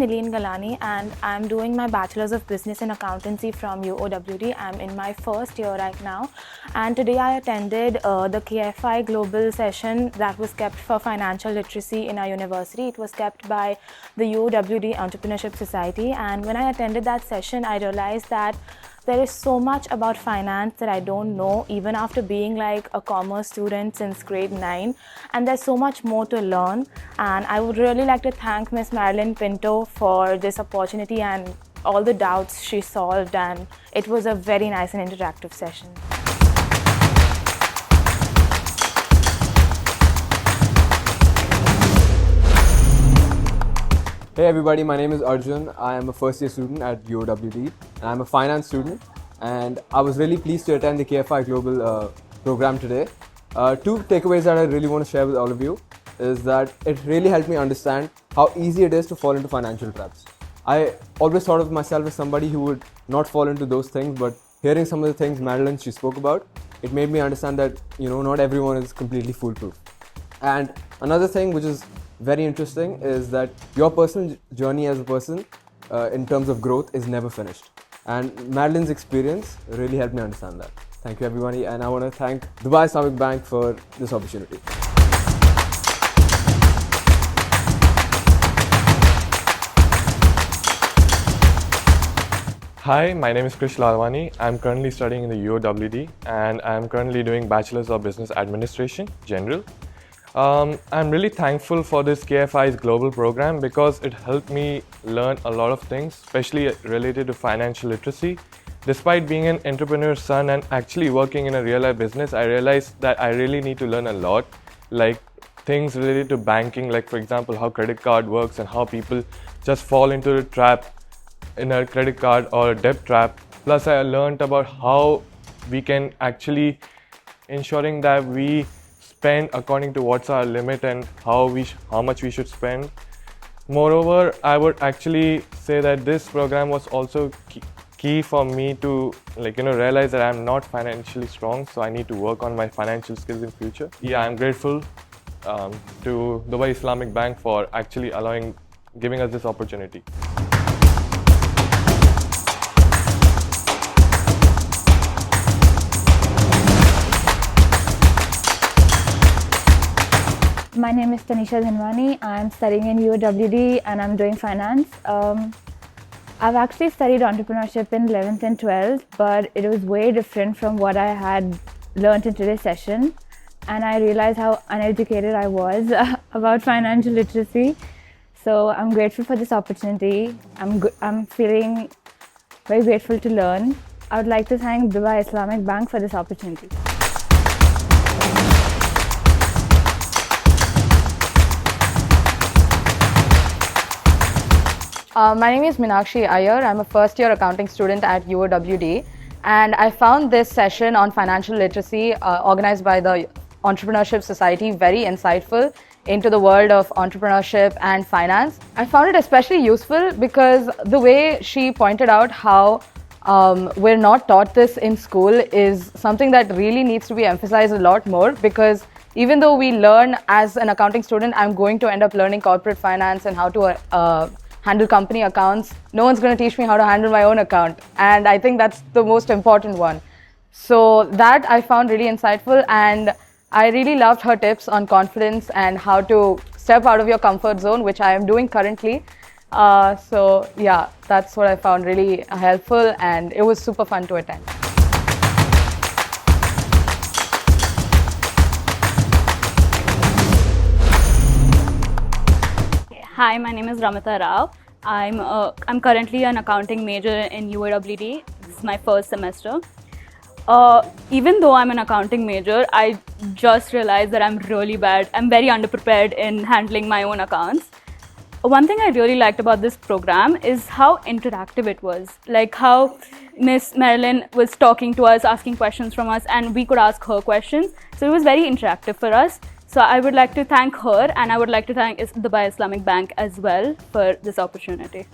Nileen Galani and I'm doing my Bachelor's of Business and Accountancy from UOWD. I'm in my first year right now, and today I attended the KFI Global session that was kept for financial literacy in our university. It was kept by the UOWD Entrepreneurship Society, and when I attended that session I realized that there is so much about finance that I don't know, even after being like a commerce student since grade 9. And there's so much more to learn. And I would really like to thank Miss Marilyn Pinto for this opportunity and all the doubts she solved. And it was a very nice and interactive session. Hey everybody, my name is Arjun. I am a first year student at UOWD and I'm a finance student, and I was really pleased to attend the KFI Global program today. Two takeaways that I really want to share with all of you is that it really helped me understand how easy it is to fall into financial traps. I always thought of myself as somebody who would not fall into those things, but hearing some of the things Madeline she spoke about, it made me understand that not everyone is completely foolproof. And another thing which is very interesting is that your personal journey as a person in terms of growth is never finished. And Madeline's experience really helped me understand that. Thank you everybody, and I want to thank Dubai Islamic Bank for this opportunity. Hi, my name is Krish Lalwani. I'm currently studying in the UOWD and I'm currently doing Bachelor's of Business Administration, General. I'm really thankful for this KFI's Global program because it helped me learn a lot of things, especially related to financial literacy. Despite being an entrepreneur's son and actually working in a real-life business, I realized that I really need to learn a lot, like things related to banking, like for example, how credit card works and how people just fall into a trap in a credit card or a debt trap. Plus, I learned about how we can actually ensuring that we spend according to what's our limit and how much we should spend. Moreover, I would actually say that this program was also key for me to realize that I'm not financially strong, so I need to work on my financial skills in future. Yeah, I'm grateful to Dubai Islamic Bank for actually giving us this opportunity. My name is Tanisha Dhanwani. I'm studying in UOWD and I'm doing finance. I've actually studied entrepreneurship in 11th and 12th, but it was way different from what I had learned in today's session. And I realized how uneducated I was about financial literacy. So I'm grateful for this opportunity. I'm feeling very grateful to learn. I would like to thank Dubai Islamic Bank for this opportunity. My name is Meenakshi Iyer. I'm a first-year accounting student at UOWD, and I found this session on financial literacy organized by the Entrepreneurship Society very insightful into the world of entrepreneurship and finance. I found it especially useful because the way she pointed out how we're not taught this in school is something that really needs to be emphasized a lot more, because even though we learn as an accounting student, I'm going to end up learning corporate finance and how to handle company accounts. No one's going to teach me how to handle my own account, and I think that's the most important one. So that I found really insightful, and I really loved her tips on confidence and how to step out of your comfort zone, which I am doing currently. So yeah, that's what I found really helpful, and it was super fun to attend. Hi, my name is Ramita Rao. I'm currently an accounting major in UOWD. This is my first semester. Even though I'm an accounting major, I just realized that I'm really bad. I'm very underprepared in handling my own accounts. One thing I really liked about this program is how interactive it was. Like how Miss Marilyn was talking to us, asking questions from us, and we could ask her questions. So it was very interactive for us. So I would like to thank her, and I would like to thank Dubai Islamic Bank as well for this opportunity.